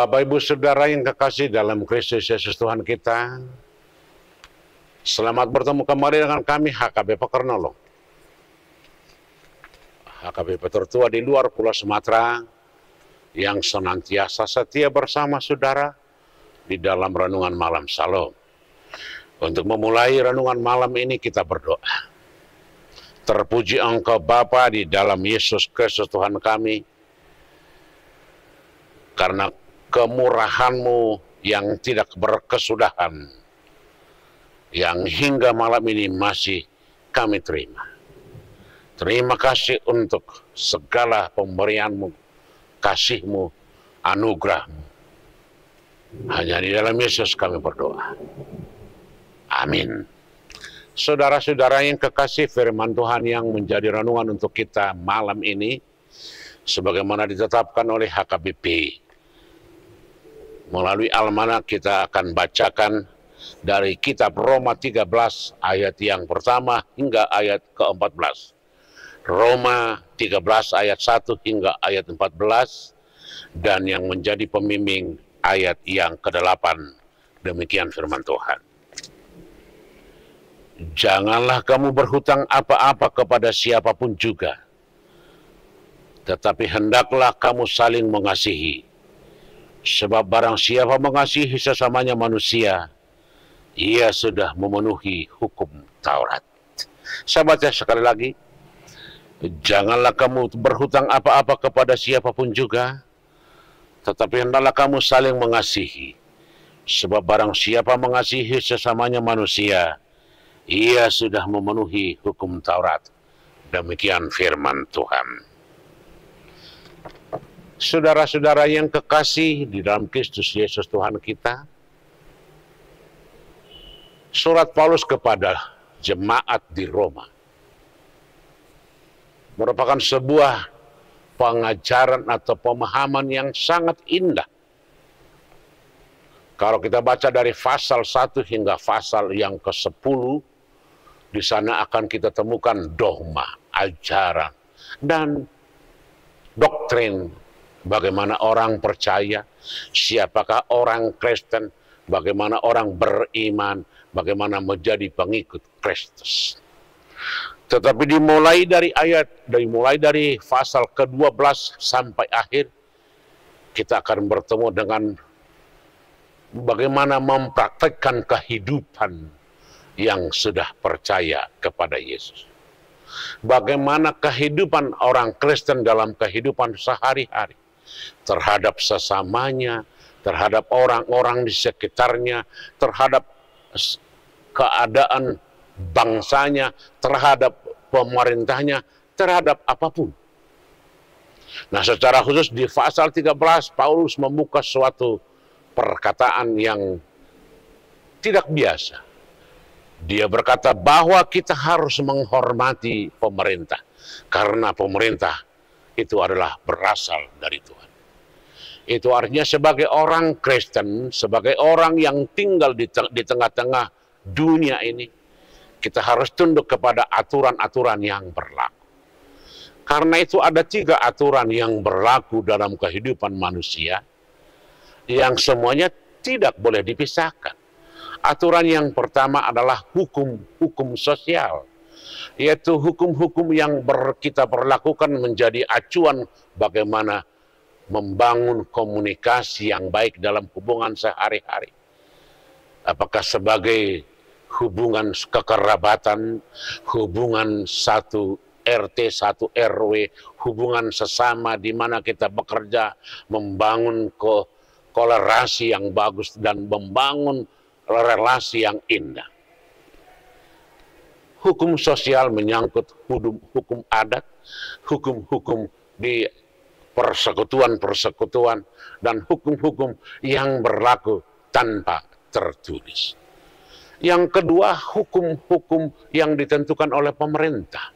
Bapak Ibu Saudara yang kekasih dalam Kristus Yesus Tuhan kita, selamat bertemu kembali dengan kami HKBP Kernolong, HKBP tertua di luar Pulau Sumatera yang senantiasa setia bersama saudara di dalam renungan malam Shalom. Untuk memulai renungan malam ini kita berdoa. Terpuji Engkau Bapa di dalam Yesus Kristus Tuhan kami, karena kemurahan-Mu yang tidak berkesudahan, yang hingga malam ini masih kami terima. Terima kasih untuk segala pemberian-Mu, kasih-Mu, anugerah-Mu. Hanya di dalam Yesus kami berdoa. Amin. Saudara-saudara yang kekasih, firman Tuhan yang menjadi renungan untuk kita malam ini, sebagaimana ditetapkan oleh HKBP. Melalui almanak kita akan bacakan dari kitab Roma 13 ayat yang pertama hingga ayat ke-14. Roma 13 ayat 1 hingga ayat 14, dan yang menjadi pembimbing ayat yang ke-8. Demikian firman Tuhan. Janganlah kamu berhutang apa-apa kepada siapapun juga, tetapi hendaklah kamu saling mengasihi. Sebab barang siapa mengasihi sesamanya manusia, ia sudah memenuhi hukum Taurat. Saya baca sekali lagi. Janganlah kamu berhutang apa-apa kepada siapapun juga, tetapi hendaklah kamu saling mengasihi. Sebab barang siapa mengasihi sesamanya manusia, ia sudah memenuhi hukum Taurat. Demikian firman Tuhan. Saudara-saudara yang kekasih di dalam Kristus Yesus Tuhan kita, surat Paulus kepada jemaat di Roma merupakan sebuah pengajaran atau pemahaman yang sangat indah. Kalau kita baca dari pasal 1 hingga pasal yang ke-10, di sana akan kita temukan dogma, ajaran, dan doktrin. Bagaimana orang percaya, siapakah orang Kristen, bagaimana orang beriman, bagaimana menjadi pengikut Kristus. Tetapi dimulai dari pasal ke-12 sampai akhir, kita akan bertemu dengan bagaimana mempraktekkan kehidupan yang sudah percaya kepada Yesus. Bagaimana kehidupan orang Kristen dalam kehidupan sehari-hari, terhadap sesamanya, terhadap orang-orang di sekitarnya, terhadap keadaan bangsanya, terhadap pemerintahnya, terhadap apapun. Nah, secara khusus di pasal 13, Paulus membuka suatu perkataan yang tidak biasa. Dia berkata bahwa kita harus menghormati pemerintah, karena pemerintah itu adalah berasal dari Tuhan. Itu artinya sebagai orang Kristen, sebagai orang yang tinggal di tengah-tengah dunia ini, kita harus tunduk kepada aturan-aturan yang berlaku. Karena itu ada 3 aturan yang berlaku dalam kehidupan manusia, yang semuanya tidak boleh dipisahkan. Aturan yang pertama adalah hukum sosial, yaitu hukum-hukum yang kita perlakukan menjadi acuan bagaimana membangun komunikasi yang baik dalam hubungan sehari-hari. Apakah sebagai hubungan kekerabatan, hubungan satu RT, satu RW, hubungan sesama di mana kita bekerja, membangun kolerasi yang bagus dan membangun relasi yang indah. Hukum sosial menyangkut hukum adat, hukum-hukum di persekutuan-persekutuan, dan hukum-hukum yang berlaku tanpa tertulis. Yang kedua, hukum-hukum yang ditentukan oleh pemerintah.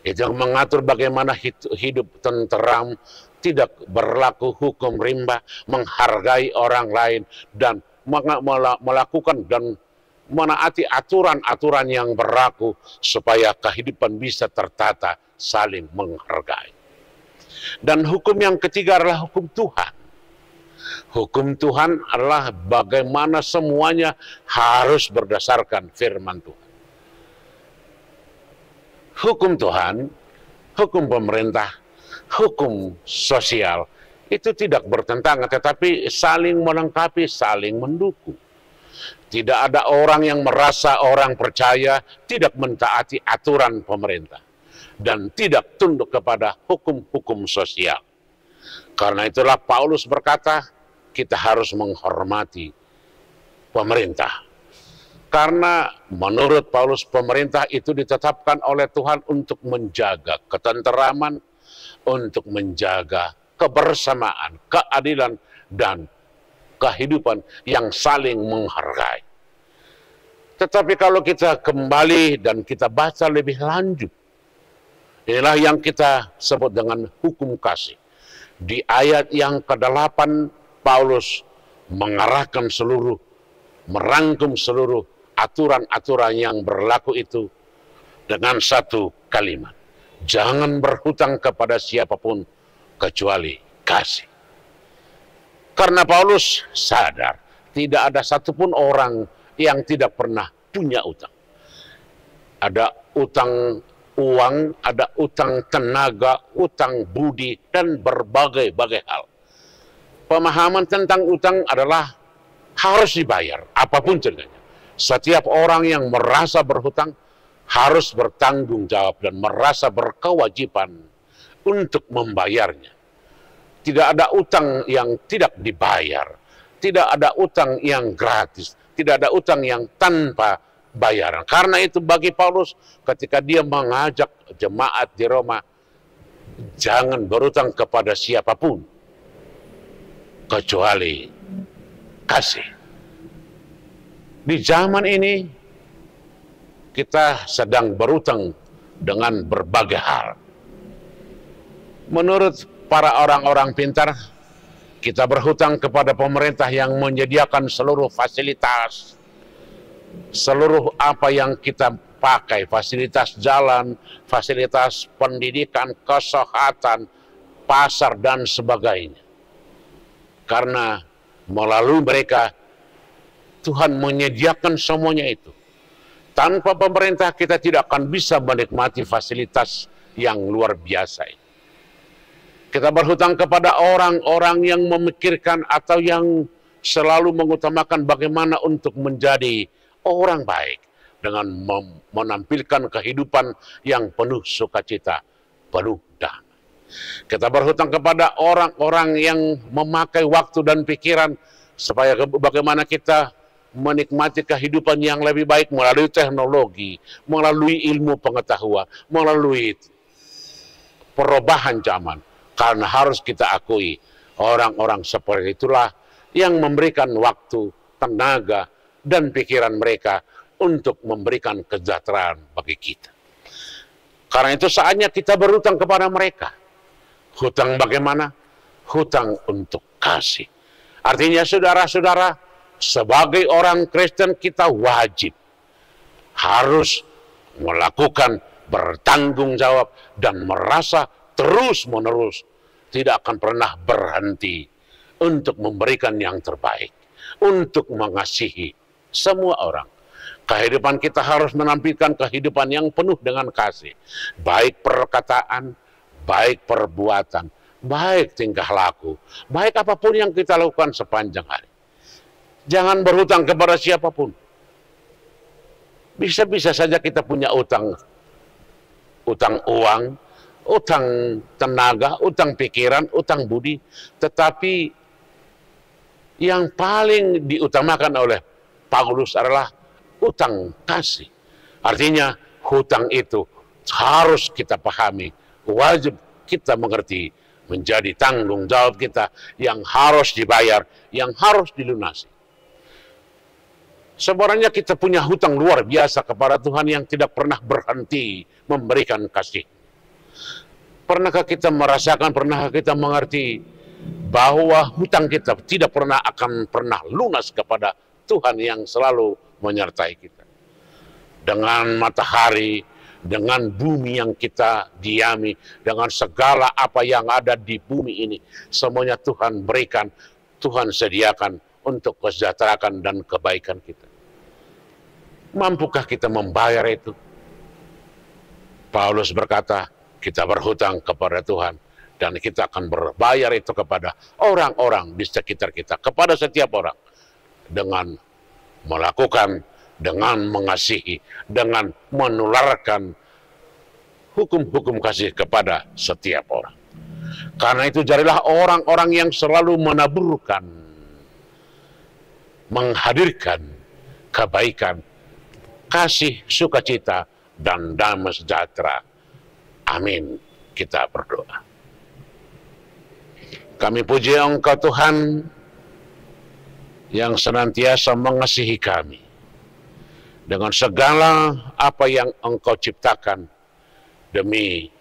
Itu yang mengatur bagaimana hidup tenteram, tidak berlaku hukum rimba, menghargai orang lain, dan melakukan dan menaati aturan-aturan yang berlaku supaya kehidupan bisa tertata, saling menghargai. Dan hukum yang ketiga adalah hukum Tuhan. Hukum Tuhan adalah bagaimana semuanya harus berdasarkan firman Tuhan. Hukum Tuhan, hukum pemerintah, hukum sosial itu tidak bertentangan, tetapi saling melengkapi, saling mendukung. Tidak ada orang yang merasa orang percaya tidak mentaati aturan pemerintah dan tidak tunduk kepada hukum-hukum sosial. Karena itulah Paulus berkata, kita harus menghormati pemerintah. Karena menurut Paulus, pemerintah itu ditetapkan oleh Tuhan untuk menjaga ketenteraman, untuk menjaga kebersamaan, keadilan, dan kehidupan yang saling menghargai. Tetapi kalau kita kembali dan kita baca lebih lanjut, inilah yang kita sebut dengan hukum kasih. Di ayat yang ke-8, Paulus mengarahkan merangkum seluruh aturan-aturan yang berlaku itu dengan satu kalimat. Jangan berhutang kepada siapapun kecuali kasih. Karena Paulus sadar tidak ada satupun orang yang tidak pernah punya utang. Ada utang uang, ada utang tenaga, utang budi, dan berbagai-bagai hal. Pemahaman tentang utang adalah harus dibayar, apapun ceritanya. Setiap orang yang merasa berhutang harus bertanggung jawab dan merasa berkewajiban untuk membayarnya. Tidak ada utang yang tidak dibayar, tidak ada utang yang gratis, tidak ada utang yang tanpa bayaran. Karena itu bagi Paulus ketika dia mengajak jemaat di Roma, jangan berutang kepada siapapun kecuali kasih. Di zaman ini kita sedang berutang dengan berbagai hal. Menurut para orang-orang pintar, kita berhutang kepada pemerintah yang menyediakan seluruh fasilitas, seluruh apa yang kita pakai, fasilitas jalan, fasilitas pendidikan, kesehatan, pasar, dan sebagainya. Karena melalui mereka, Tuhan menyediakan semuanya itu. Tanpa pemerintah kita tidak akan bisa menikmati fasilitas yang luar biasa ini. Kita berhutang kepada orang-orang yang memikirkan atau yang selalu mengutamakan bagaimana untuk menjadi orang baik dengan menampilkan kehidupan yang penuh sukacita, penuh damai. Kita berhutang kepada orang-orang yang memakai waktu dan pikiran supaya bagaimana kita menikmati kehidupan yang lebih baik melalui teknologi, melalui ilmu pengetahuan, melalui perubahan zaman. Karena harus kita akui, orang-orang seperti itulah yang memberikan waktu, tenaga, dan pikiran mereka untuk memberikan kesejahteraan bagi kita. Karena itu saatnya kita berhutang kepada mereka. Hutang bagaimana? Hutang untuk kasih. Artinya saudara-saudara, sebagai orang Kristen kita wajib harus melakukan bertanggung jawab dan merasa terus-menerus tidak akan pernah berhenti untuk memberikan yang terbaik, untuk mengasihi semua orang. Kehidupan kita harus menampilkan kehidupan yang penuh dengan kasih, baik perkataan, baik perbuatan, baik tingkah laku, baik apapun yang kita lakukan sepanjang hari. Jangan berhutang kepada siapapun. Bisa-bisa saja kita punya utang uang, utang tenaga, utang pikiran, utang budi, tetapi yang paling diutamakan oleh Paulus adalah utang kasih. Artinya hutang itu harus kita pahami, wajib kita mengerti, menjadi tanggung jawab kita yang harus dibayar, yang harus dilunasi. Sebenarnya kita punya hutang luar biasa kepada Tuhan yang tidak pernah berhenti memberikan kasih. Pernahkah kita merasakan, pernahkah kita mengerti bahwa hutang kita tidak akan pernah lunas kepada Tuhan yang selalu menyertai kita. Dengan matahari, dengan bumi yang kita diami, dengan segala apa yang ada di bumi ini, semuanya Tuhan berikan. Tuhan sediakan untuk kesejahteraan dan kebaikan kita. Mampukah kita membayar itu? Paulus berkata, kita berhutang kepada Tuhan dan kita akan berbayar itu kepada orang-orang di sekitar kita, kepada setiap orang, dengan melakukan, dengan mengasihi, dengan menularkan hukum-hukum kasih kepada setiap orang. Karena itu jadilah orang-orang yang selalu menaburkan, menghadirkan kebaikan, kasih, sukacita, dan damai sejahtera. Amin. Kita berdoa. Kami puji Engkau Tuhan yang senantiasa mengasihi kami dengan segala apa yang Engkau ciptakan demi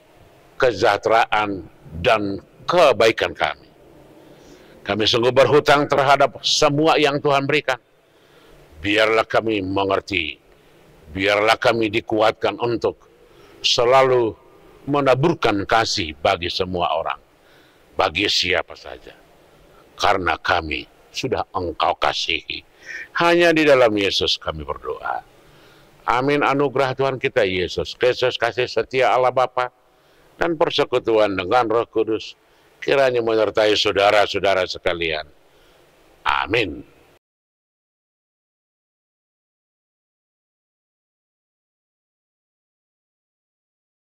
kesejahteraan dan kebaikan kami. Kami sungguh berhutang terhadap semua yang Tuhan berikan. Biarlah kami mengerti, biarlah kami dikuatkan untuk selalu menaburkan kasih bagi semua orang, bagi siapa saja. Karena kami sudah Engkau kasihi. Hanya di dalam Yesus kami berdoa. Amin. Anugerah Tuhan kita Yesus Kristus, kasih setia Allah Bapa, dan persekutuan dengan Roh Kudus kiranya menyertai saudara-saudara sekalian. Amin.